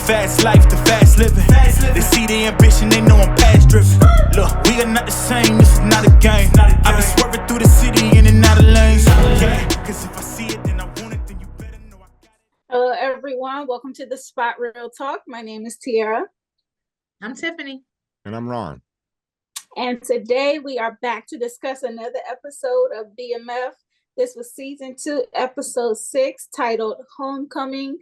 fast life, the fast living. They see the ambition, they know I'm past driven. Look, we are not the same, this is not a game. I be swerving through the city in and out of lanes. Yeah, cause if I see it, then I want it, then you better know I got it. Hello everyone, welcome to the Spot Real Talk. My name is Tiara. I'm Tiffany. And I'm Ron. And today we are back to discuss another episode of BMF. This was season 2, episode 6, titled Homecoming.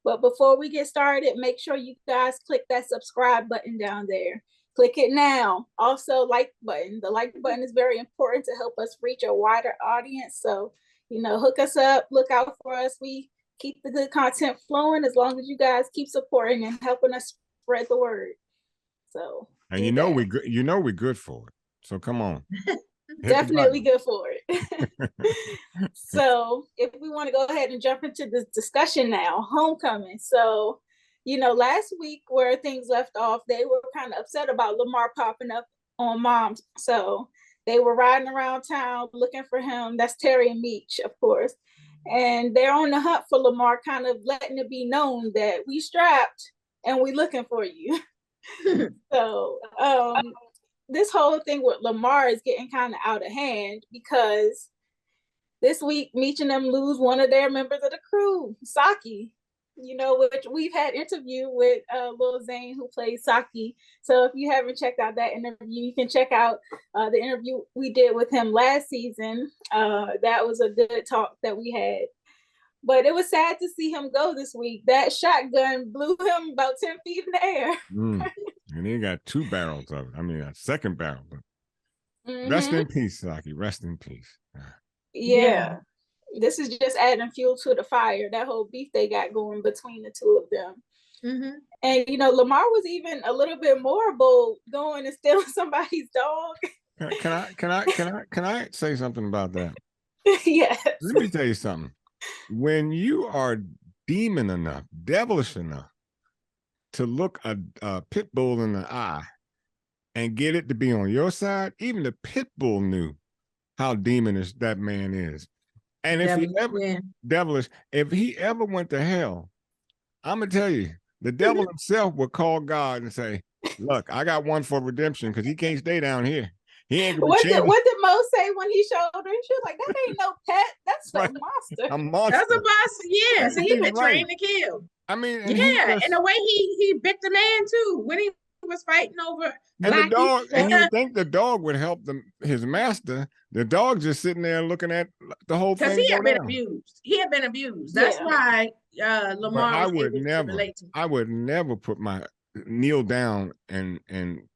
But before we get started, make sure you guys click that subscribe button down there. Click it now. Also, like button. The like button is very important to help us reach a wider audience. So, hook us up, look out for us. We keep the good content flowing as long as you guys keep supporting and helping us spread the word. So, and we're good for it. So come on. Definitely good for it. So if we want to go ahead and jump into this discussion now, homecoming. So, last week where things left off, they were kind of upset about Lamar popping up on Moms. So they were riding around town looking for him. That's Terry and Meech, of course. And they're on the hunt for Lamar, kind of letting it be known that we strapped and we looking for you. So this whole thing with Lamar is getting kind of out of hand because this week Meech and them lose one of their members of the crew, Saki, which we've had interview with Lil Zane, who plays Saki. So if you haven't checked out that interview, you can check out the interview we did with him last season. That was a good talk that we had. But it was sad to see him go this week. That shotgun blew him about 10 feet in the air. And he got 2 barrels of it. I mean, a second barrel. But rest in peace, Saki. Rest in peace. Yeah. This is just adding fuel to the fire. That whole beef they got going between the two of them. And, Lamar was even a little bit more bold going and stealing somebody's dog. Can I say something about that? Yes. Let me tell you something. When you are demon enough, devilish enough to look a pit bull in the eye and get it to be on your side, even the pit bull knew how demonish that man is. And if he ever went to hell, I'm gonna tell you, the devil himself would call God and say, "Look, I got one for redemption because he can't stay down here. He ain't gonna what did Mo say when he showed her? She was like, "That ain't no pet. That's a monster. A monster. That's a monster." Yeah, so he been trained to kill. I mean, and the way he bit the man too when he was fighting over. And the dog, and you think the dog would help his master. The dog just sitting there looking at the whole thing. Because he had been abused. He had been abused. That's why Lamar. I would never put my kneel down and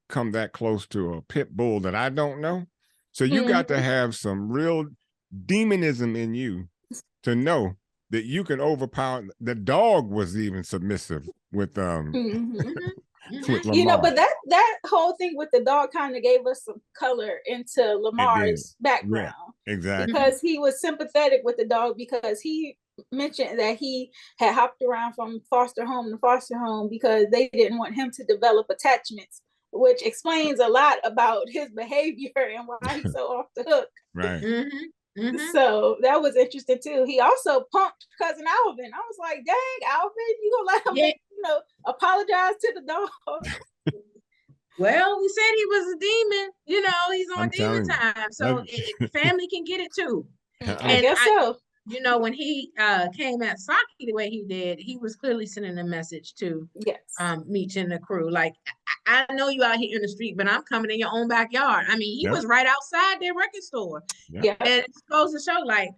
come that close to a pit bull that I don't know. So you got to have some real demonism in you to know that you can overpower. The dog was even submissive with with Lamar. But that whole thing with the dog kind of gave us some color into Lamar's background. Yeah, exactly. Because he was sympathetic with the dog because he mentioned that he had hopped around from foster home to foster home because they didn't want him to develop attachments, which explains a lot about his behavior and why he's so off the hook. Right. So that was interesting too. He also punked cousin Alvin. I was like, dang, Alvin, you gonna let him apologize to the dog? Well, we said he was a demon. He's on demon time. So family can get it too. I guess so. When he came at Saki the way he did, he was clearly sending a message to Meech and the crew. Like, I know you out here in the street, but I'm coming in your own backyard. I mean, he was right outside their record store. Yeah. And it goes to show, like,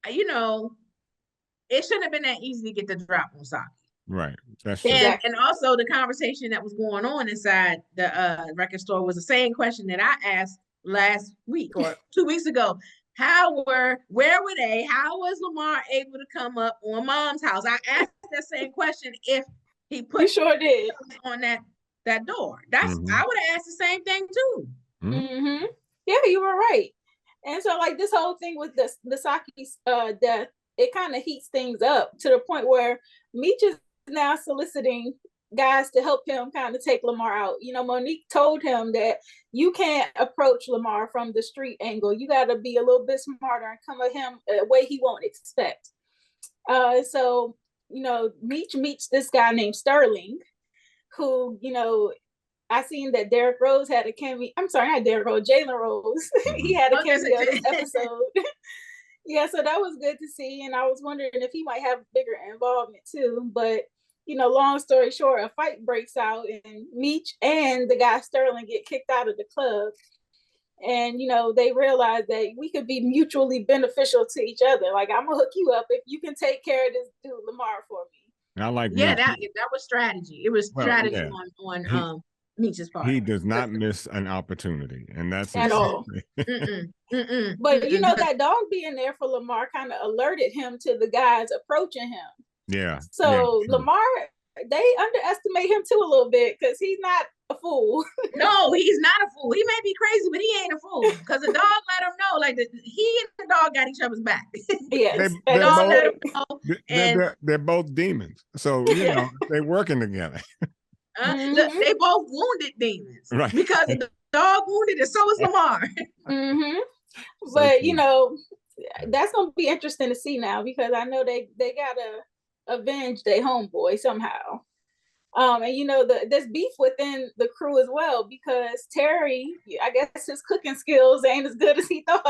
it shouldn't have been that easy to get the drop on Saki. Right. That's true. And also the conversation that was going on inside the record store was the same question that I asked last week or 2 weeks ago. Where were they? How was Lamar able to come up on Mom's house? I asked that same question if he put he sure did on that door. That's I would have asked the same thing too. Yeah, you were right. And so like this whole thing with the Saki's death, it kind of heats things up to the point where Meech is now soliciting guys to help him kind of take Lamar out. Monique told him that you can't approach Lamar from the street angle. You got to be a little bit smarter and come at him a way he won't expect. So Meech meets this guy named Sterling, who, I seen that Derrick Rose had a cameo. I'm sorry, not Derrick Rose, Jalen Rose. He had a cameo this episode. Yeah, so that was good to see. And I was wondering if he might have bigger involvement too. But, long story short, a fight breaks out and Meech and the guy Sterling get kicked out of the club. And, they realize that we could be mutually beneficial to each other. Like, I'm going to hook you up if you can take care of this dude, Lamar, for me. And I like that was strategy. It was strategy on Meech's part. He does not miss an opportunity, and that's at all. But that dog being there for Lamar kind of alerted him to the guys approaching him. Yeah. So Lamar, they underestimate him too a little bit because he's not a fool. No, he's not a fool. He may be crazy, but he ain't a fool because the dog let him know, like he and the dog got each other's back. Yes, they're both demons, so they're working together. They both wounded demons, right? Because the dog wounded, and so is Lamar. But that's gonna be interesting to see now because I know they gotta avenge their homeboy somehow. And there's beef within the crew as well because Terry, I guess his cooking skills ain't as good as he thought.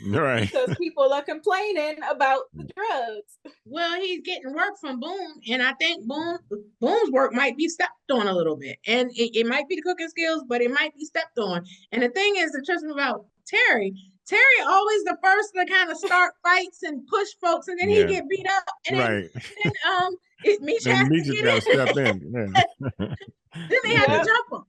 Right. Because people are complaining about the drugs. Well, he's getting work from Boom, and I think Boom's work might be stepped on a little bit. And it might be the cooking skills, but it might be stepped on. And the thing is, the truth about Terry always the first to kind of start fights and push folks, and then he get beat up. And then Meech has to get step in. Then they have to jump him.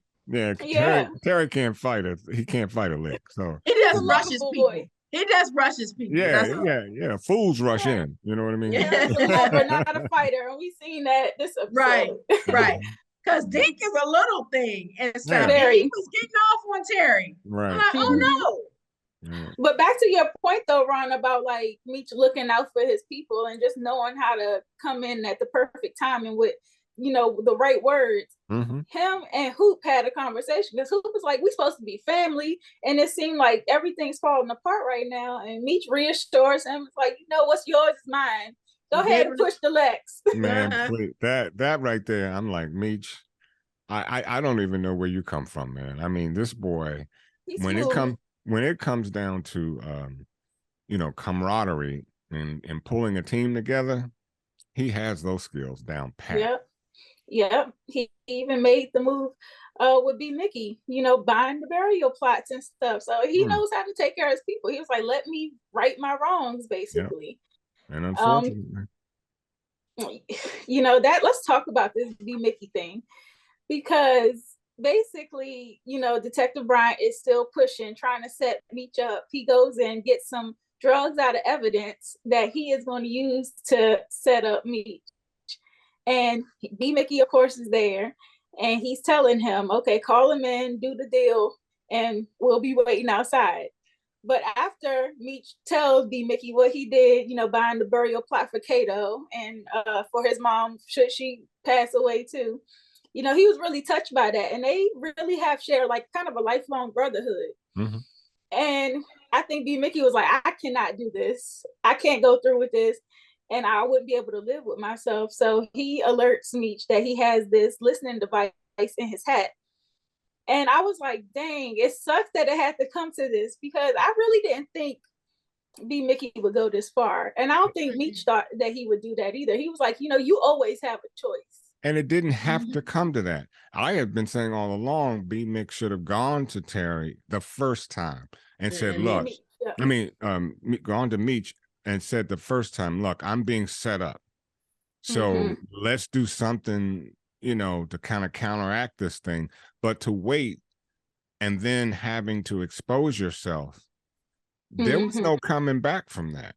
Yeah. Terry can't fight it. He can't fight a lick. So he just rushes people. He just rushes people. Yeah. Fools rush in. You know what I mean? But not a fighter. And we've seen that this episode. Right. Because Dink is a little thing and stuff. Yeah. And he was getting off on Terry. Right. I'm like, oh no. But back to your point though, Ron, about like Meech looking out for his people and just knowing how to come in at the perfect time and with the right words. Him and Hoop had a conversation because Hoop was like, we supposed to be family, and it seemed like everything's falling apart right now. And Meech reassures him, like, what's yours is mine. Go ahead and push the Lex. Man, please, that right there, I'm like, Meech, I don't even know where you come from, man. I mean, this boy, when it comes down to camaraderie and pulling a team together, he has those skills down pat. Yep. He even made the move with B. Mickey, buying the burial plots and stuff. So he knows how to take care of his people. He was like, let me right my wrongs, basically. Yep. And unfortunately, let's talk about this B. Mickey thing because basically, Detective Bryant is still pushing, trying to set Meech up. He goes and gets some drugs out of evidence that he is going to use to set up Meech. And B. Mickey, of course, is there. And he's telling him, okay, call him in, do the deal, and we'll be waiting outside. But after Meech tells B. Mickey what he did, buying the burial plot for Kato and for his mom, should she pass away too, he was really touched by that. And they really have shared like kind of a lifelong brotherhood. And I think B. Mickey was like, I cannot do this. I can't go through with this. And I wouldn't be able to live with myself. So he alerts Meech that he has this listening device in his hat. And I was like, dang, it sucks that it had to come to this because I really didn't think B. Mickey would go this far. And I don't think Meech thought that he would do that either. He was like, you always have a choice. And it didn't have to come to that. I have been saying all along, B. Mick should have gone to Terry the first time and said, look, gone to Meech and said the first time, look, I'm being set up. So let's do something, to kind of counteract this thing. But to wait and then having to expose yourself, there was no coming back from that.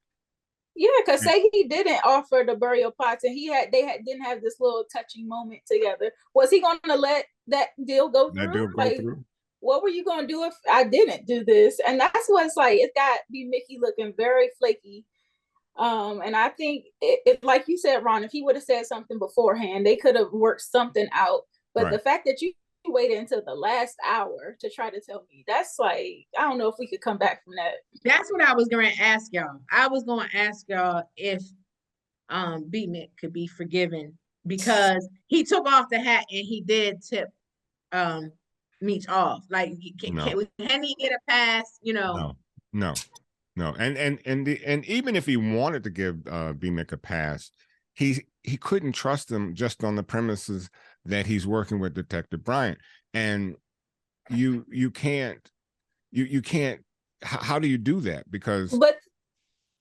Yeah, because say he didn't offer the burial plots and didn't have this little touching moment together. Was he going to let that deal go through? That deal go through? What were you going to do if I didn't do this? And that's what it's like. It's got B. Mickey looking very flaky. And I think it like you said, Ron, if he would have said something beforehand, they could have worked something out. But the fact that you waited until the last hour to try to tell me, that's like, I don't know if we could come back from that. That's what I was going to ask y'all. I was going to ask y'all if B-Mick could be forgiven because he took off the hat and he did tip Meech off. Like, can he get a pass? You know, no. And even if he wanted to give B-Mick a pass, he couldn't trust him just on the premises that he's working with Detective Bryant. And you can't. How do you do that? Because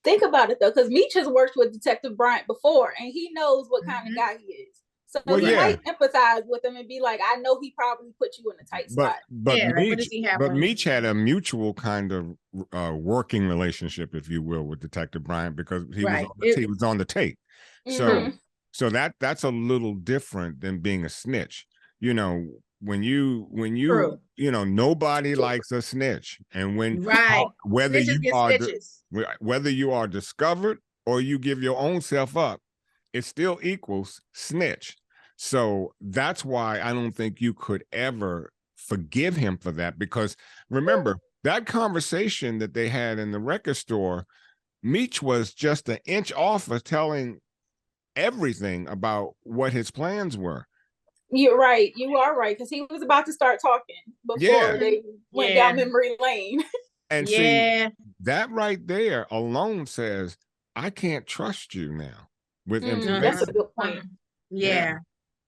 think about it though, because Meech has worked with Detective Bryant before, and he knows what kind of guy he is. So you might empathize with him and be like, I know he probably put you in a tight spot. But Meech had a mutual kind of working relationship, if you will, with Detective Bryant because he was on the tape. So that's a little different than being a snitch. You know, when you nobody likes a snitch, and whether you are discovered or you give your own self up, it still equals snitch. So that's why I don't think you could ever forgive him for that, because remember that conversation that they had in the record store, Meech was just an inch off of telling everything about what his plans were. You're right. You are right, because he was about to start talking before they went down memory lane. And see, that right there alone says, I can't trust you now with information. That's a good point. Yeah.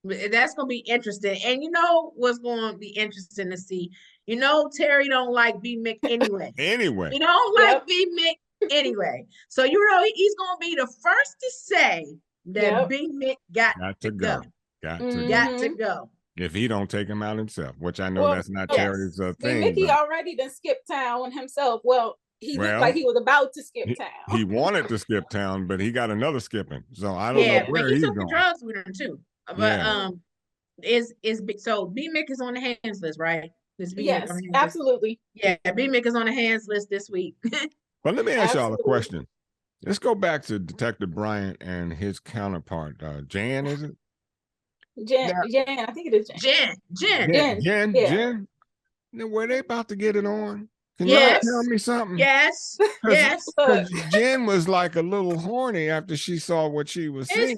That's going to be interesting. And you know what's going to be interesting to see? You know, Terry don't like B-Mick anyway. He don't like B-Mick anyway. So, you know, he's going to be the first to say that B-Mick got to go. Got to go. If he don't take him out himself, which I know that's not Terry's thing. Mickey already done skipped town himself. Well, he looked like he was about to skip town. He wanted to skip town, but he got another skipping. So I don't know where he's going. He took the drugs with him too. But so B-Mick is on the hands list, right? Yes, absolutely. Yeah, B-Mick is on the hands list this week. But let me ask y'all a question. Let's go back to Detective Bryant and his counterpart, Jan, is it? Jan, I think it is Jan. Jen. Now, were they about to get it on? Can you tell me something? Yes. Because Jen was like a little horny after she saw what she was seeing. And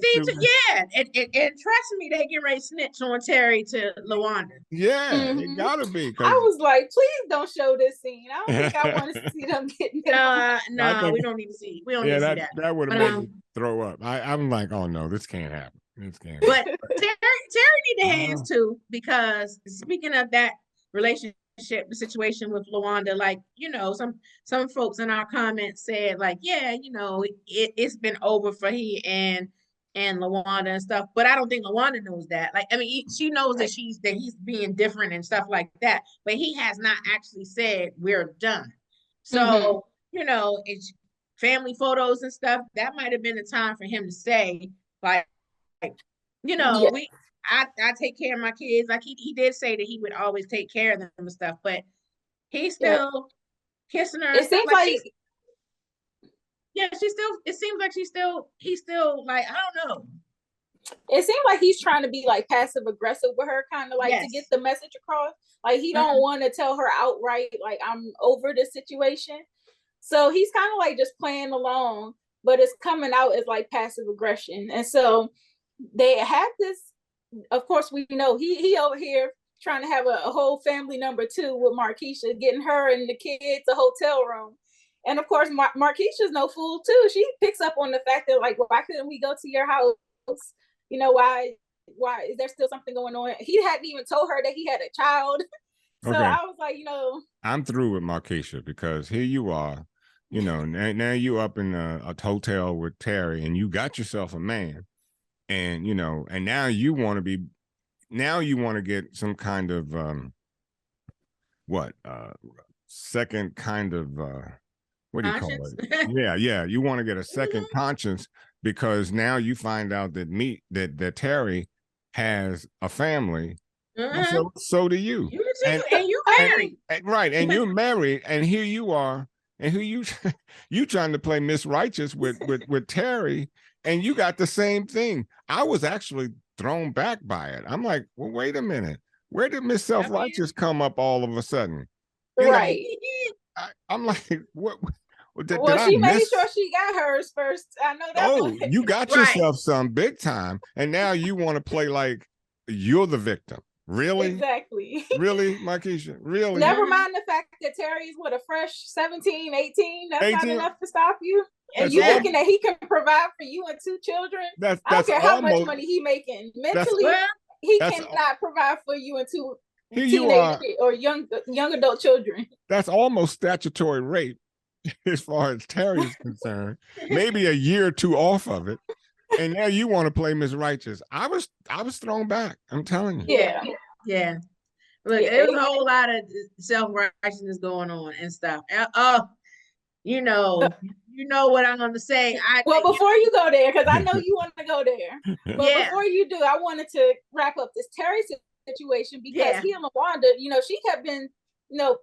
trust me, they get ready to snitch on Terry to LaWanda. Yeah, it gotta be. I was like, please don't show this scene. I don't think I want to see them getting it. No, we don't need to see. We don't need to see that. That would have made me throw up. I'm like, oh no, this can't happen. But Terry need the hands too, because speaking of that relationship, the situation with LaWanda, like, you know, some folks in our comments said, like, yeah, you know, it's been over for he and LaWanda and stuff, but I don't think LaWanda knows that. Like, I mean, she knows that he's being different and stuff like that, but he has not actually said we're done. So you know, it's family photos and stuff. That might have been the time for him to say, like, you know, I take care of my kids. Like he did say that he would always take care of them and stuff, but he's still kissing her. It seems like it seems like he's still like, I don't know. It seems like he's trying to be like passive aggressive with her, kind of like to get the message across. Like he don't want to tell her outright, like, I'm over this situation. So he's kind of like just playing along, but it's coming out as like passive aggression. And so they have this, of course, we know he over here trying to have a whole family #2 with Markeisha, getting her and the kids a hotel room. And of course, Markeisha's no fool too. She picks up on the fact that, like, well, why couldn't we go to your house? You know, why is there still something going on? He hadn't even told her that he had a child. So I was like, you know, I'm through with Markeisha, because here you are, you know, now you up in a hotel with Terry and you got yourself a man. And, you know, and now you want to get some kind of, second kind of, what do you call it? Yeah. You want to get a second conscience, because now you find out that Terry has a family. So do you. You too, and you married. Right. And you're married, and here you are. And who you trying to play Miss Righteous with Terry. And you got the same thing. I was actually thrown back by it. I'm like, well, wait a minute. Where did Miss Self-Righteous come up all of a sudden? Right. I'm like, Well, she made sure she got hers first. I know that. Oh, you got yourself some big time, and now you want to play like you're the victim. Really? Exactly. Really, Markeisha? Really? Never mind the fact that Terry's what, a fresh 17, 18. That's 18? Not enough to stop you. And you thinking that he can provide for you and 2 children? I don't care how much money he making. Mentally, he cannot provide for you and 2 teenage or young adult children. That's almost statutory rape as far as Terry is concerned. Maybe a year or 2 off of it. And now you want to play Miss Righteous. I was thrown back. I'm telling you. Yeah. Look, there's a whole lot of self-righteousness going on and stuff. You know what I'm going to say. Before you go there, because I know you want to go there. But before you do, I wanted to wrap up this Terry situation because he and LaWanda, she had been,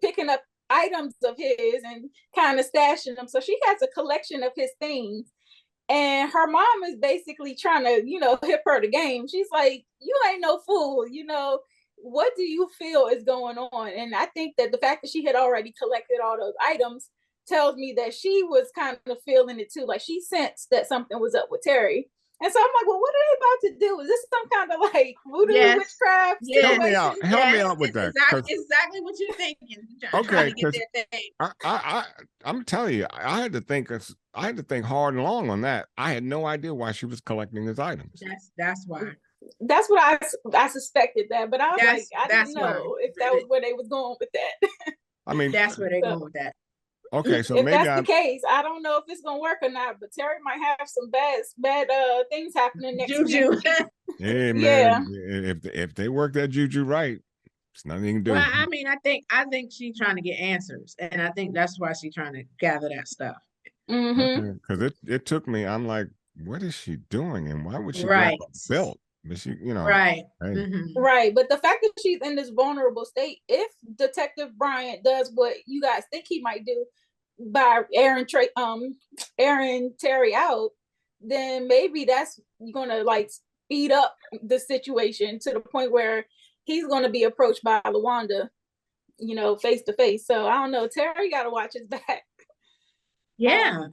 picking up items of his and kind of stashing them. So she has a collection of his things. And her mom is basically trying to, hip her the game. She's like, you ain't no fool, what do you feel is going on? And I think that the fact that she had already collected all those items tells me that she was kind of feeling it too. Like she sensed that something was up with Terry. And so I'm like, well, what are they about to do? Is this some kind of like voodoo witchcraft? Help me out. Help me out with that. Exactly what you're thinking. Okay, because I'm telling you, I had to think hard and long on that. I had no idea why she was collecting his items. That's why. That's what I suspected that, but I was like, I didn't know if that was where they was going with that. I mean, that's where they're going with that. Okay, so if maybe that's the case, I don't know if it's gonna work or not. But Terry might have some bad things happening next juju. week. Hey man, if they work that juju right, it's nothing you can do. Well, I mean, I think she's trying to get answers, and I think that's why she's trying to gather that stuff. Because it took me. I'm like, what is she doing, and why would she grab a belt? But she, right. Hey. Right. But the fact that she's in this vulnerable state, if Detective Bryant does what you guys think he might do by airing Terry out, then maybe that's gonna like speed up the situation to the point where he's gonna be approached by LaWanda, face to face. So I don't know. Terry got to watch his back. Yeah.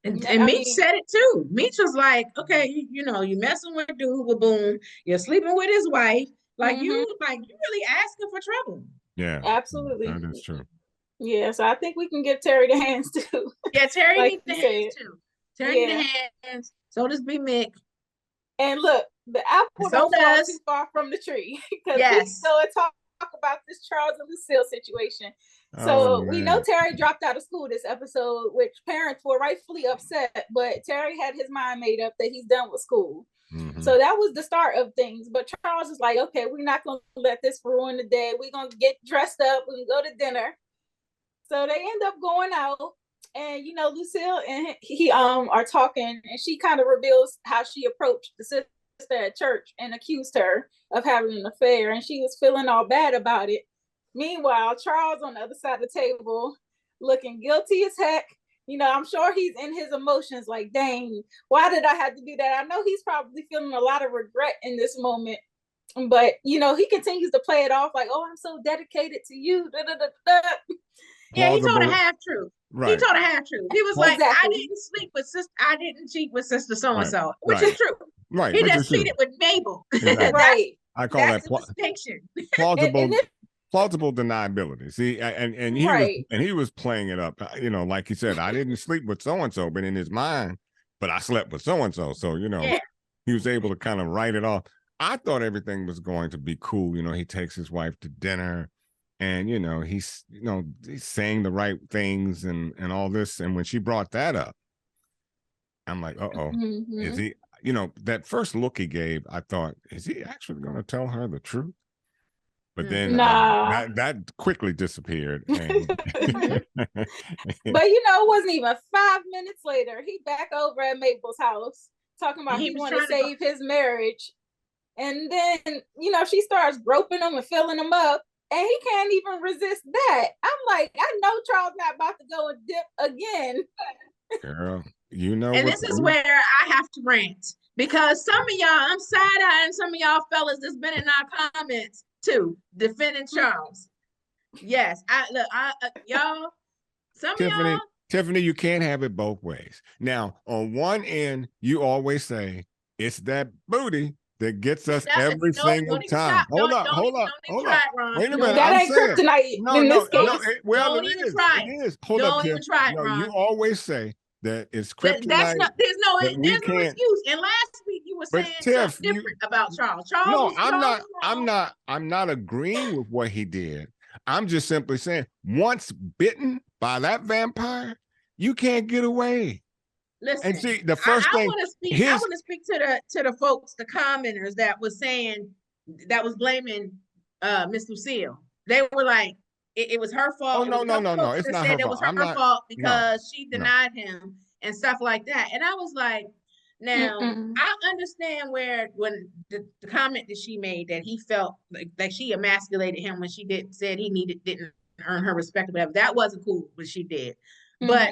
And Meech said it too. Meech was like, okay, you messing with dude, boom, you're sleeping with his wife. Like you really asking for trouble. Yeah. Absolutely. That is true. Yeah, so I think we can give Terry the hands too. Yeah, Terry needs the hands too. Terry needs the hands. So does B Mick. And look, the apple don't fall too far from the tree. Because we still talk about this Charles and Lucille situation. So we know Terry dropped out of school this episode, which parents were rightfully upset, but Terry had his mind made up that he's done with school. So that was the start of things. But Charles is like, okay, we're not going to let this ruin the day. We're going to get dressed up. We can go to dinner. So they end up going out, and Lucille and he are talking, and she kind of reveals how she approached the sister at church and accused her of having an affair, and she was feeling all bad about it. Meanwhile, Charles on the other side of the table, looking guilty as heck. I'm sure he's in his emotions like, dang, why did I have to do that? I know he's probably feeling a lot of regret in this moment. But, he continues to play it off like, oh, I'm so dedicated to you. Da, da, da, da. Yeah, he told a half truth. Right. He told a half truth. He was like, I didn't sleep with sister. I didn't cheat with sister so-and-so, which is true. Right. He just cheated with Mabel. Exactly. Right. I call that distinction. Plausible deniability. See, and he was playing it up. Like he said, I didn't sleep with so-and-so, but in his mind, but I slept with so-and-so. So, he was able to kind of write it off. I thought everything was going to be cool. He takes his wife to dinner. And, he's saying the right things and all this. And when she brought that up, I'm like, is he, that first look he gave, I thought, is he actually going to tell her the truth? But then that quickly disappeared. And but, it wasn't even 5 minutes later. He back over at Mabel's house talking about he want to save his marriage. And then, she starts groping him and filling him up. And he can't even resist that. I'm like, I know Charles not about to go and dip again. Girl, And this is where I have to rant. Because some of y'all, I'm side-eyeing some of y'all fellas that's been in our comments too, defending Charles. Yes, y'all, some of y'all. Tiffany, you can't have it both ways. Now, on one end, you always say it's that booty that gets us every single time. Hold up. Wait a minute. That I'm ain't saying, kryptonite in this case. well, Don't it even is. try It is. Hold up, Don't Tiff. even try it, No, Ron. you always say that it's That's kryptonite. not. There's no can't. excuse. And last week you were saying Tiff, something different about Charles. No, I'm not agreeing with what he did. I'm just simply saying, once bitten by that vampire, you can't get away. Listen, and see, the first I thing, want to speak to the folks, the commenters that was blaming Miss Lucille. They were like, it was her fault. Oh, no, it's not her fault. It was her fault because she denied him and stuff like that. And I was like, now I understand when the comment that she made that he felt like she emasculated him when she said he didn't earn her respect or whatever. That wasn't cool what she did, but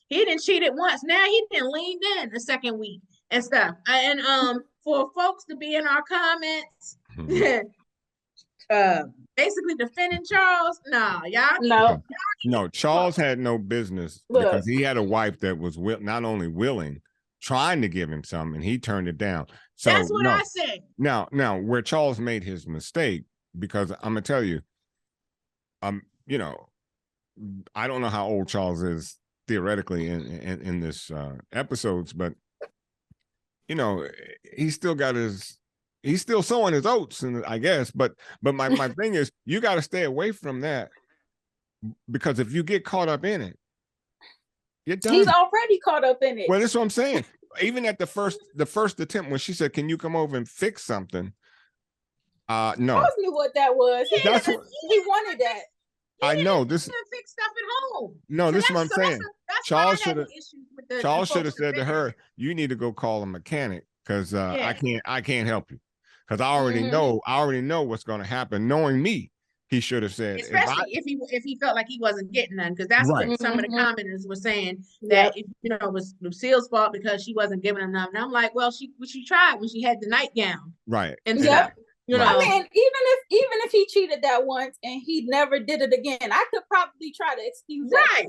he didn't cheat it once. Now he didn't lean in the second week and stuff. And for folks to be in our comments, basically defending Charles, no. Charles had no business because he had a wife that was not only willing, trying to give him some, and he turned it down. So that's what I said. Now, where Charles made his mistake, because I'm gonna tell you, you know, I don't know how old Charles is theoretically in this episodes, but you know, he's still sowing his oats, and I guess. But my thing is, you got to stay away from that, because if you get caught up in it, you're done. He's already caught up in it. Well, that's what I'm saying. Even at the first attempt, when she said, "Can you come over and fix something?" No. Charles knew what that was. He wanted that. I know this. Fix stuff at home. No, so this is what I'm saying. Charles should have said to her, "You need to go call a mechanic, because I can't help you, because I already know what's going to happen." Knowing me, he should have said, especially if he felt like he wasn't getting none, because that's what some of the commenters were saying, that it was Lucille's fault because she wasn't giving him none. And I'm like, well, she tried when she had the nightgown, right? And stuff. You know, I mean, even if he cheated that once and he never did it again, I could probably try to excuse that.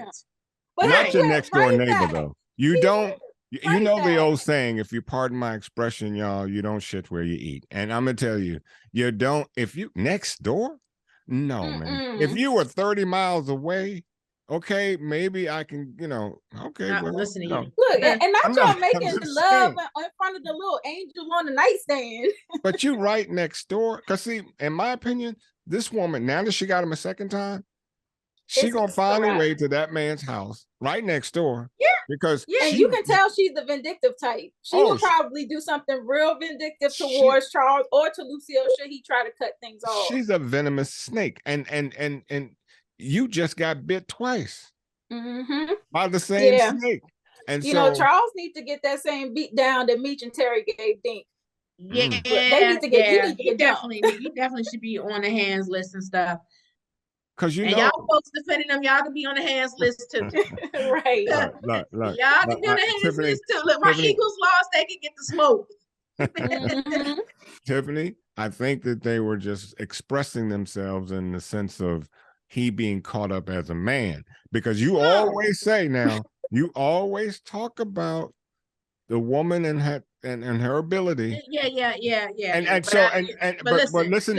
But not your next door neighbor, though. You don't. You know the old saying, if you pardon my expression, y'all, you don't shit where you eat. And I'm gonna tell you, you don't. If you next door, no, man. If you were 30 miles away, okay, maybe I can, okay. Well, listen to you. Look, and not y'all making love in front of the little angel on the nightstand. But you right next door. Because see, in my opinion, this woman, now that she got him a second time, she gonna find a way to that man's house right next door. Yeah. Because and you can tell she's the vindictive type. She will probably do something real vindictive towards Charles or to Lucille should he try to cut things off. She's a venomous snake. And you just got bit twice by the same snake. And Charles needs to get that same beat down that Meech and Terry gave Dink. Yeah, they need to get. He definitely should be on the hands list and stuff. Because y'all folks defending them, y'all can be on the hands list too. Right. Look, y'all can be on the hands list too. Look, my Eagles lost, they can get the smoke. Tiffany, I think that they were just expressing themselves in the sense of he being caught up as a man. Because you always say now, you always talk about the woman and her ability. Yeah. But listen,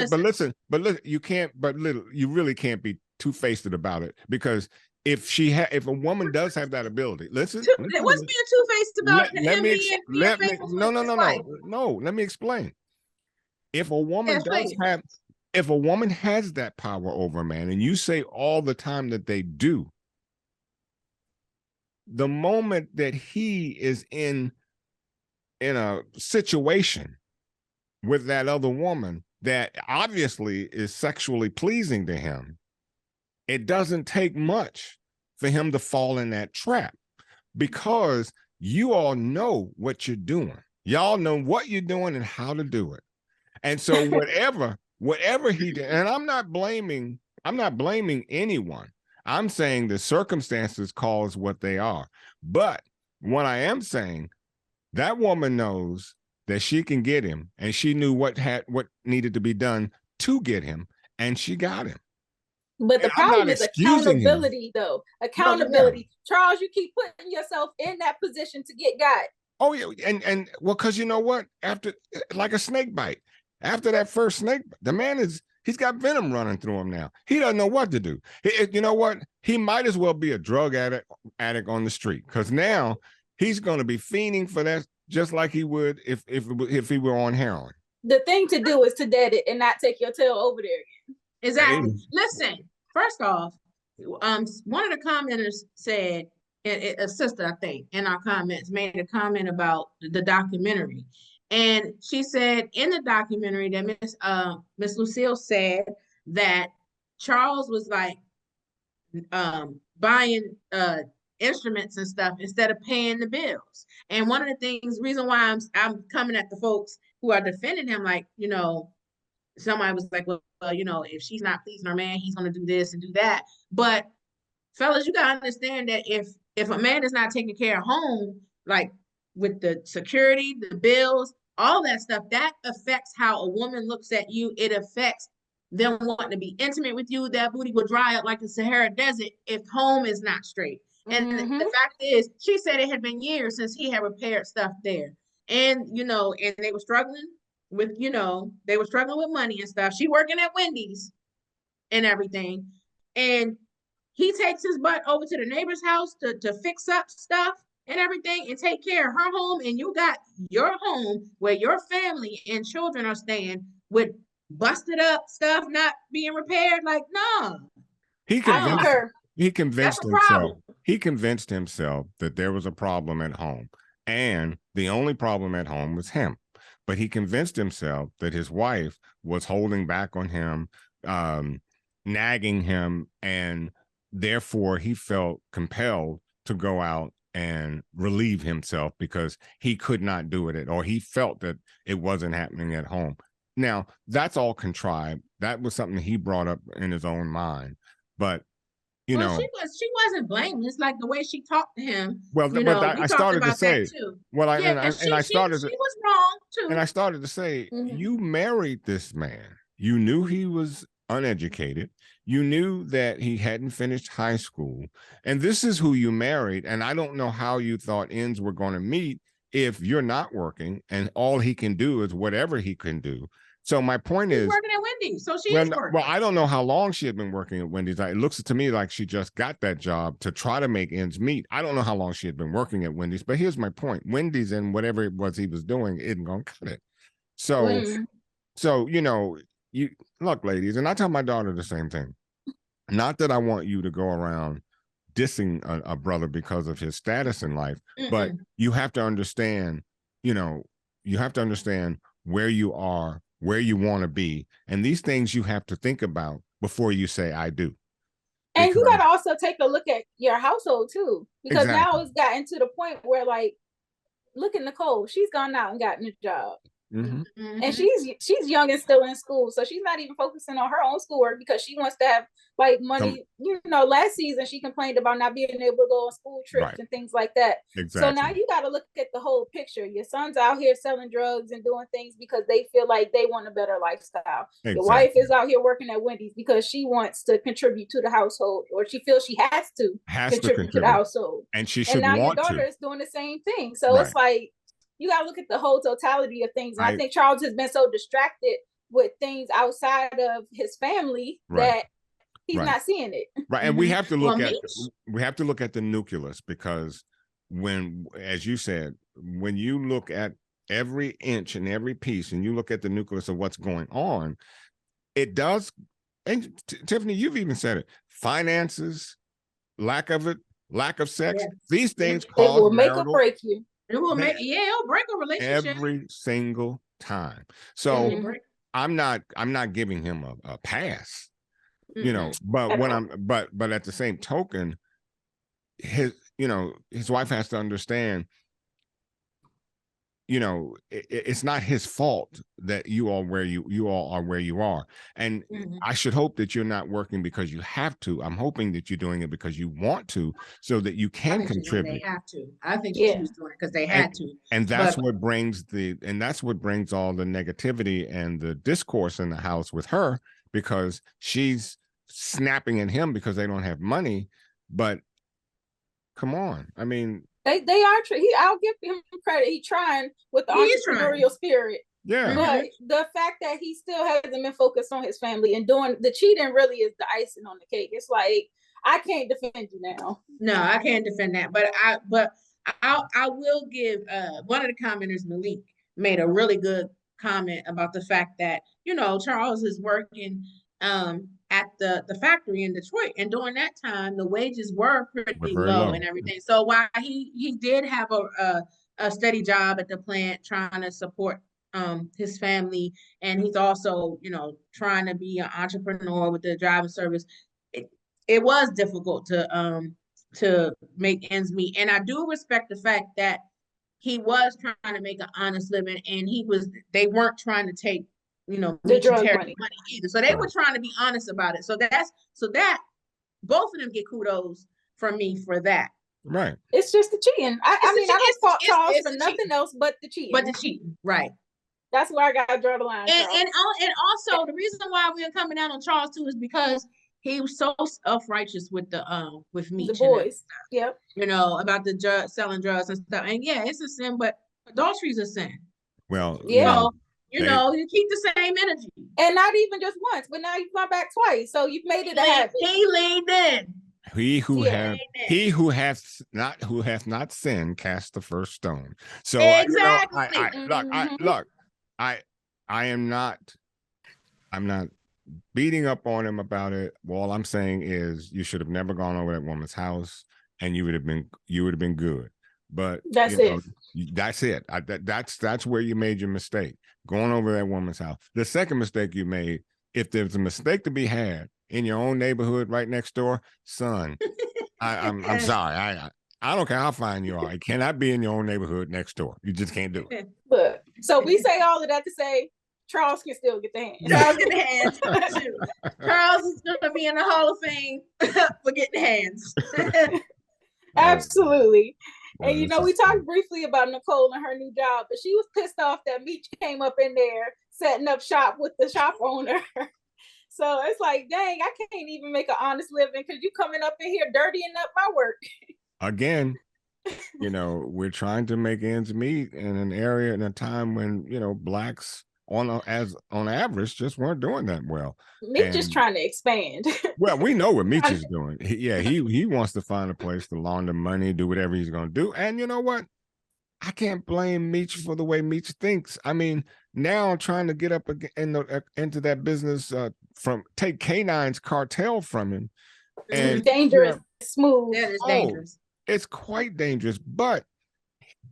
you really can't be two-faced about it, because if a woman does have that ability, listen. What's being two-faced about let me explain. If a woman has that power over a man, and you say all the time that they do, the moment that he is in a situation with that other woman that obviously is sexually pleasing to him, it doesn't take much for him to fall in that trap, because you all know what you're doing. Y'all know what you're doing and how to do it. And so whatever he did, and I'm not blaming anyone. I'm saying the circumstances cause what they are. But what I am saying, that woman knows that she can get him, and she knew what needed to be done to get him, and she got him. But the And I'm not problem is excusing him. accountability, though. Accountability. Charles, you keep putting yourself in that position to get got. Oh yeah, and well, because you know what? After, like a snake bite, after that first snake, the man he's got venom running through him now. He doesn't know what to do. You know what? He might as well be a drug addict on the street, because now he's going to be fiending for that, just like he would if he were on heroin. The thing to do is to dead it and not take your tail over there again. Exactly. Hey. Listen, first off, one of the commenters said, a sister, I think, in our comments made a comment about the documentary. And she said in the documentary that Miss Lucille said that Charles was like buying instruments and stuff instead of paying the bills. And one of the things, reason why I'm coming at the folks who are defending him, like, you know, somebody was like, well, you know, if she's not pleasing her man, he's going to do this and do that. But fellas, you got to understand that if a man is not taking care of home, like with the security, the bills, all that stuff, that affects how a woman looks at you. It affects them wanting to be intimate with you. That booty will dry up like the Sahara Desert if home is not straight. And the fact is, she said it had been years since he had repaired stuff there. And, you know, and they were struggling with, you know, they were struggling with money and stuff. She working at Wendy's and everything. And he takes his butt over to the neighbor's house to fix up stuff and everything and take care of her home. And you got your home where your family and children are staying with busted up stuff not being repaired. Like, no. He convinced himself that there was a problem at home. And the only problem at home was him. But he convinced himself that his wife was holding back on him, nagging him, and therefore he felt compelled to go out and relieve himself because he could not do it, or he felt that it wasn't happening at home. Now, that's all contrived. That was something he brought up in his own mind. But you know, she wasn't blameless, like the way she talked to him. Well, but I started to say, well, she was wrong too. And I started to say, you married this man. You knew he was uneducated. You knew that he hadn't finished high school, and this is who you married. And I don't know how you thought ends were going to meet if you're not working, and all he can do is whatever he can do. So my point is, working at Wendy's, so she is working. Well, I don't know how long she had been working at Wendy's. It looks to me like she just got that job to try to make ends meet. I don't know how long she had been working at Wendy's, but here's my point: Wendy's and whatever it was he was doing isn't going to cut it. So, so you know, you look, ladies, and I tell my daughter the same thing. Not that I want you to go around dissing a brother because of his status in life, but you have to understand, you know, you have to understand where you are, where you want to be, and these things you have to think about before you say I do. And you got to also take a look at your household too, because now it's gotten to the point where, like, look at Nicole, she's gone out and gotten a job. And she's young and still in school, so she's not even focusing on her own schoolwork because she wants to have like money. You know, last season she complained about not being able to go on school trips and things like that. So now you got to look at the whole picture. Your son's out here selling drugs and doing things because they feel like they want a better lifestyle. Your wife is out here working at Wendy's because she wants to contribute to the household, or she feels she has to contribute to the household, and she should. And now want your daughter is doing the same thing. So it's like, you got to look at the whole totality of things. And I think Charles has been so distracted with things outside of his family that he's not seeing it. And we have to look at the nucleus, because when, as you said, when you look at every inch and every piece and you look at the nucleus of what's going on, it does. And Tiffany, you've even said it: finances, lack of sex, these things cause, it will make or break you. It will it'll break a relationship every single time. So I'm not giving him a pass, you know, but but at the same token, his wife has to understand, you know, it's not his fault that you all are where you are. And I should hope that you're not working because you have to. I'm hoping that you're doing it because you want to, so that you can contribute. They have to. I think she was doing it because they had to. And that's what brings all the negativity and the discourse in the house with her, because she's snapping at him because they don't have money, but come on. I mean, they are. I'll give him credit. He's trying with the entrepreneurial spirit. Yeah. But the fact that he still hasn't been focused on his family and doing the cheating really is the icing on the cake. It's like, I can't defend you now. No, I can't defend that. But I will give one of the commenters, Malik, made a really good comment about the fact that, you know, Charles is working at the factory in Detroit, and during that time the wages were pretty low and everything. So while he did have a steady job at the plant trying to support his family, and he's also, you know, trying to be an entrepreneur with the driving service, it was difficult to make ends meet. And I do respect the fact that he was trying to make an honest living, and they weren't trying to take, you know, the drug money either. So they were trying to be honest about it. So that both of them get kudos from me for that. Right. It's just the cheating. I mean, I don't fault Charles for nothing else but the cheating. But the cheating, right. That's where I gotta draw the line. And also the reason why we're coming down on Charles too is because he was so self-righteous with Meech, the boys. Yep. You know, about the selling drugs and stuff. And yeah, it's a sin, but adultery is a sin. Well, yeah. You know, you keep the same energy. And not even just once, but now you've gone back twice. So you've made it a habit. He leaned in. He who hath not sinned cast the first stone. So exactly. I'm not beating up on him about it. All I'm saying is you should have never gone over that woman's house, and you would have been good. But that's it. That's where you made your mistake, going over that woman's house. The second mistake you made, if there's a mistake to be had in your own neighborhood right next door, son, I'm sorry. I don't care how fine you are. It cannot be in your own neighborhood next door. You just can't do it. But so we say all of that to say Charles can still get the hands. Charles get the hands. Charles is going to be in the Hall of Fame for getting hands. Absolutely. And you know, we talked briefly about Nicole and her new job, but she was pissed off that Meech came up in there setting up shop with the shop owner. So it's like, dang, I can't even make an honest living because you coming up in here dirtying up my work. Again, you know, we're trying to make ends meet in an area in a time when, you know, blacks on average just weren't doing that well. Meech just trying to expand. Well, we know what Meech is doing. He wants to find a place to launder money, do whatever he's going to do. And you know what? I can't blame Meech for the way Meech thinks. I mean, now trying to get up into that business, take K9's cartel from him. And dangerous, smooth. That is dangerous. It's quite dangerous. But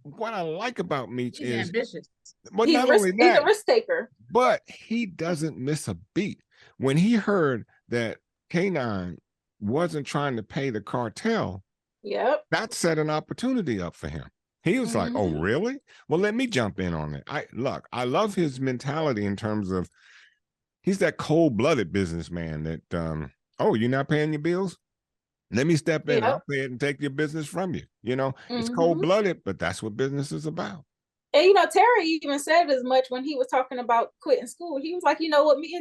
what I like about Meech is ambitious. But he's he's a risk taker. But he doesn't miss a beat. When he heard that K9 wasn't trying to pay the cartel, that set an opportunity up for him. He was like, "Oh, really? Well, let me jump in on it." I love his mentality in terms of he's that cold-blooded businessman that, oh, you're not paying your bills? Let me step in. I'll pay it and take your business from you. You know, it's cold-blooded, but that's what business is about. And you know, Terry even said as much when he was talking about quitting school. He was like, you know, what me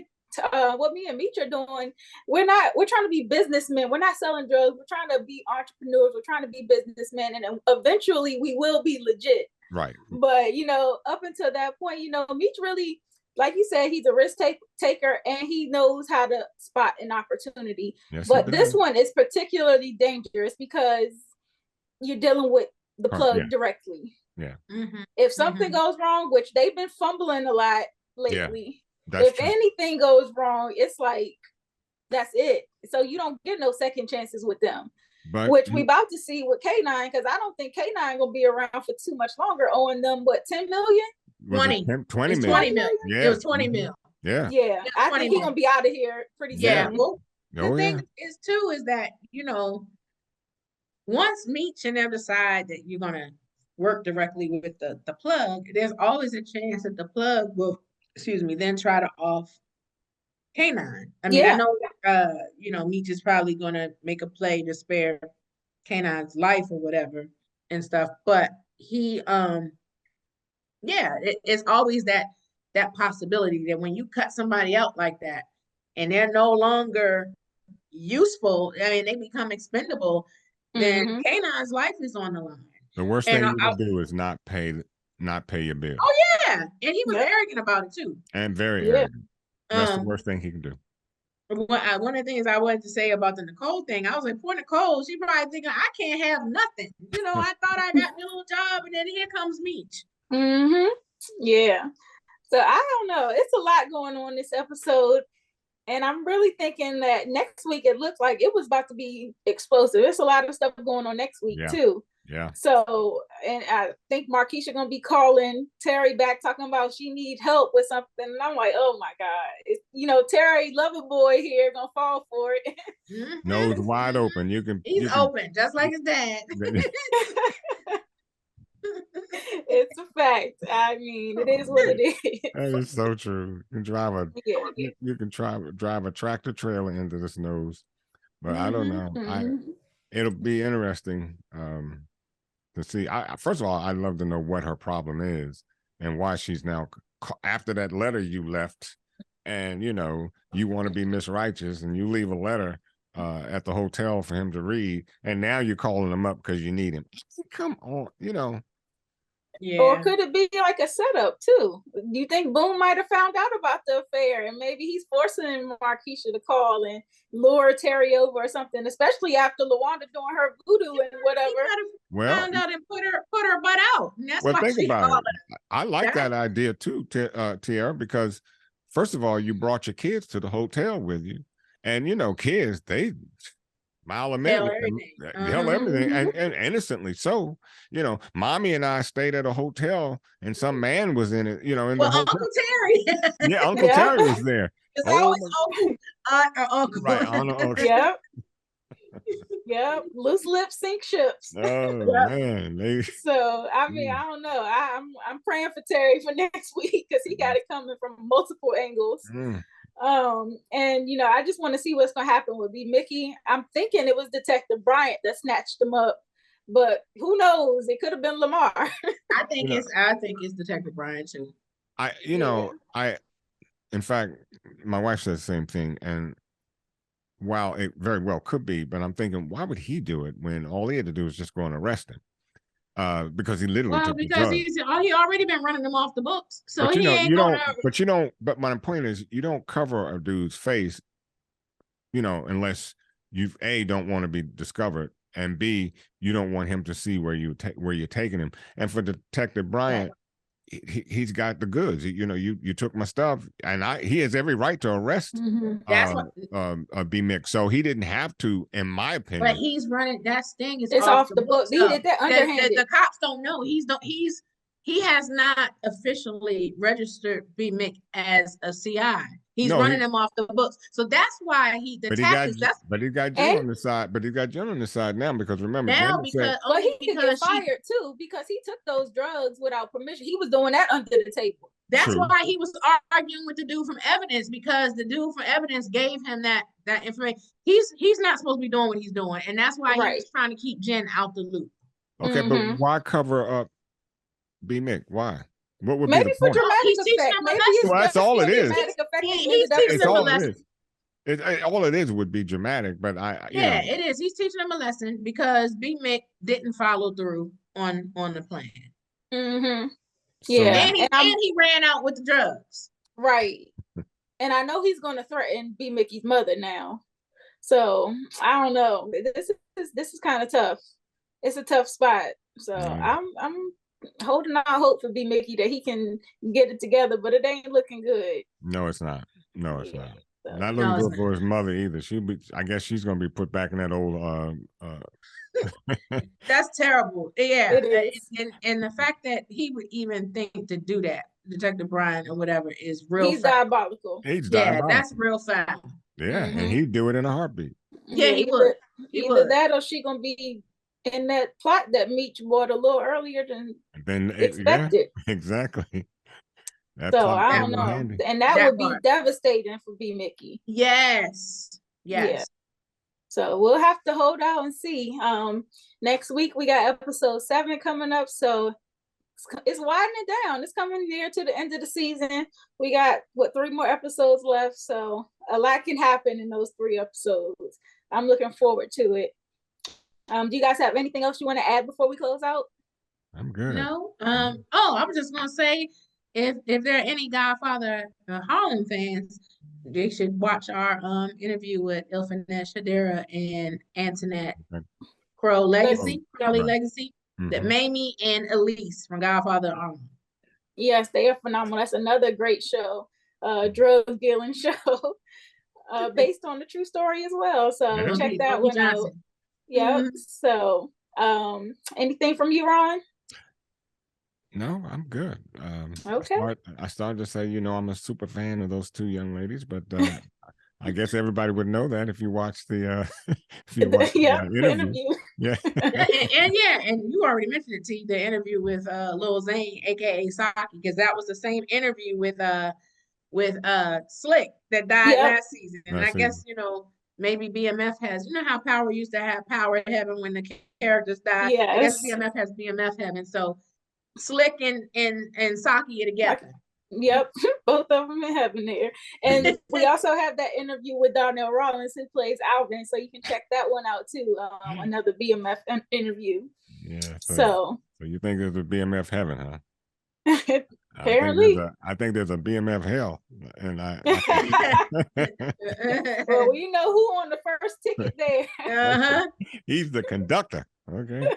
and Meech are doing, we're trying to be businessmen. We're not selling drugs. We're trying to be entrepreneurs. We're trying to be businessmen, and eventually we will be legit. Right. But you know, up until that point, you know, Meech really, like you said, he's a risk taker, and he knows how to spot an opportunity. Yes, but this one is particularly dangerous because you're dealing with the plug directly. Yeah. If something goes wrong, which they've been fumbling a lot lately, if anything goes wrong, it's like that's it. So you don't get no second chances with them. But which we about to see with K9, because I don't think K9 gonna be around for too much longer, owing them what, 10 million? 20 million. 20 million. Yeah. It was 20 mil. Yeah. I think he's gonna be out of here pretty soon. Yeah. Well, the thing is too is that, you know, once Meech and them decide that you're gonna work directly with the plug, there's always a chance that the plug will, then try to off K9. I mean, I know, you know, Meech is probably going to make a play to spare K9's life or whatever and stuff, but he, it's always that possibility that when you cut somebody out like that and they're no longer useful, I mean, they become expendable, then Kanon's life is on the line. The worst And thing you can do is not pay your bill. Oh yeah, and he was arrogant about it too. And very arrogant. That's the worst thing he can do. One of the things I wanted to say about the Nicole thing, I was like, poor Nicole, she probably thinking, I can't have nothing. You know, I thought I got me a little job, and then here comes Meech. Yeah. So I don't know. It's a lot going on this episode. And I'm really thinking that next week, it looks like it was about to be explosive. There's a lot of stuff going on next week too. Yeah. So, and I think Markeisha gonna be calling Terry back, talking about she need help with something. And I'm like, oh my God, you know, Terry Loverboy here gonna fall for it. Nose wide open. He's open, just like his dad. It's a fact. I mean, it is what it is. That is so true. You can drive a tractor trailer into this nose, but I don't know. It'll be interesting to see. First of all, I'd love to know what her problem is and why she's now, after that letter you left, and you know you want to be Miss Righteous, and you leave a letter at the hotel for him to read, and now you're calling him up because you need him. Come on, you know. Yeah. Or could it be like a setup too? Do you think Boone might have found out about the affair, and maybe he's forcing Markeisha to call and lure Terry over or something, especially after LaWanda doing her voodoo and whatever. Well, found out and put her butt out. And that's why think about it. I like that idea too, Tiara, because first of all, you brought your kids to the hotel with you, and you know, kids, they mile a minute, hell everything, and innocently so. You know, mommy and I stayed at a hotel, and some man was in it. You know, in the hotel. Uncle Terry. Yeah, Uncle Terry was there. It's always uncle, aunt, or uncle. Right, uncle. Yep. Loose lips sink ships. Oh man. So I mean, I don't know. I'm praying for Terry for next week because he got it coming from multiple angles. And you know, I just want to see what's gonna happen with B. Mickey. I'm thinking it was Detective Bryant that snatched him up, but who knows? It could have been Lamar. I think it's Detective Bryant too. In fact, my wife said the same thing, and while it very well could be, but I'm thinking, why would he do it when all he had to do was just go and arrest him? Because he literally took the drugs. He already been running them off the books. So but he ain't gonna. But my point is, you don't cover a dude's face, you know, unless you don't want to be discovered, and B, you don't want him to see where you're taking him. And for Detective Bryant, he's got the goods. You know, you took my stuff, and he has every right to arrest B. Mick. So he didn't have to, in my opinion. But he's running. That sting is off the book. He did that underhanded. The cops don't know. He has not officially registered B. Mick as a CI. He's running him off the books. So that's why he got Jen on the side. But he got Jen on the side now, because remember, he could get fired too, because he took those drugs without permission. He was doing that under the table. That's why he was arguing with the dude from evidence, because the dude from evidence gave him that information. He's not supposed to be doing what he's doing, and that's why he was trying to keep Jen out the loop. Okay, but why cover up B. Mick? Why? What would maybe be the for point? dramatic effect. Well, that's all it is. He's all it is. All it is would be dramatic, but it is. He's teaching him a lesson because B. Mick didn't follow through on the plan. Yeah, and he ran out with the drugs. Right. And I know he's going to threaten B. Mickey's mother now. So I don't know. This is kind of tough. It's a tough spot. So I'm holding out hope for B. Mickey that he can get it together, but it ain't looking good. No, it's not. Not looking good for his mother either. I guess she's gonna be put back in that old That's terrible. Yeah. And the fact that he would even think to do that, Detective Brian or whatever, is real. He's diabolical. That's real foul. Yeah, and he'd do it in a heartbeat. Yeah, he would. Either that or she gonna be in that plot that Meech bought a little earlier than expected. Yeah, exactly. So I don't know. And that would be devastating for B. Mickey. Yes. Yeah. So we'll have to hold out and see. Next week we got episode 7 coming up. So it's winding down. It's coming near to the end of the season. We got 3 more episodes left, so a lot can happen in those 3 episodes. I'm looking forward to it. Do you guys have anything else you want to add before we close out? I'm good. No. I was just gonna say, if there are any Godfather Harlem fans, they should watch our interview with Ilfanet Shadera and Antoinette Crowley Legacy, that Mamie and Elise from Godfather Harlem. Yes, they are phenomenal. That's another great show, drug dealing show, based on the true story as well. So check that one out. Yep. So, anything from you, Ron? No, I'm good. Okay. I started to say, I'm a super fan of those 2 young ladies, but I guess everybody would know that if you watch the interview. Yeah. and you already mentioned it, T, the interview with Lil Zane, aka Saki, because that was the same interview with Slick that died last season. And I guess, maybe BMF has, how Power used to have Power Heaven when the characters died. Yes. I guess BMF has BMF Heaven. So Slick and Saki are together. Yep, both of them in heaven there. And we also have that interview with Darnell Rollins, who plays Alvin, so you can check that one out too. Another BMF interview. Yeah. So you think there's a BMF heaven, huh? Apparently. I think there's a BMF hell, and well, you know who on the first ticket there. He's the conductor. Okay.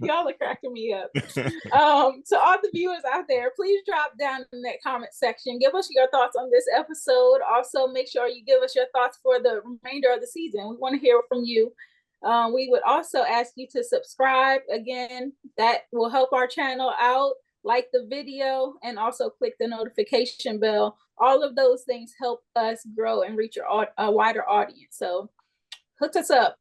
Y'all are cracking me up. To all the viewers out there, please drop down in that comment section. Give us your thoughts on this episode. Also, make sure you give us your thoughts for the remainder of the season. We want to hear from you. We would also ask you to subscribe. Again, that will help our channel out. Like the video and also click the notification bell. All of those things help us grow and reach a wider audience. So hook us up.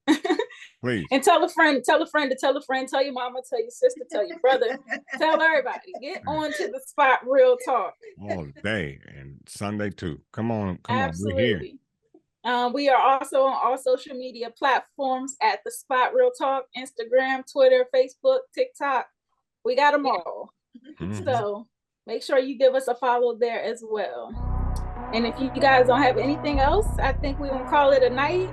Please. And tell a friend to tell a friend, tell your mama, tell your sister, tell your brother, tell everybody. Get on to the spot, real talk. All day and Sunday too. Come on, Absolutely. We're here. We are also on all social media platforms at the Spot Real Talk, Instagram, Twitter, Facebook, TikTok. We got them all. So make sure you give us a follow there as well. And if you guys don't have anything else, I think we're going to call it a night.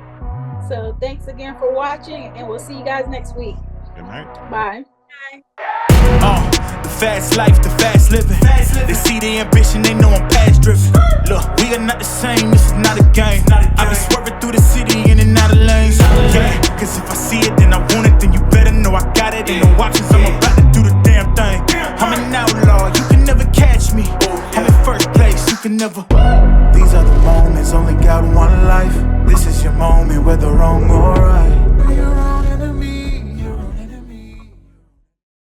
So thanks again for watching, and we'll see you guys next week. Good night. Bye. The fast life, the fast living. They see the ambition, they know I'm past driven. Look, we are not the same, this is not a game. I be swerving through the city in and out of lanes. Yeah, cause if I see it, then I want it, then you better know I got it. Ain't no options, I'm about to do the damn thing. I'm an outlaw, you can never catch me. I'm in first place, you can never.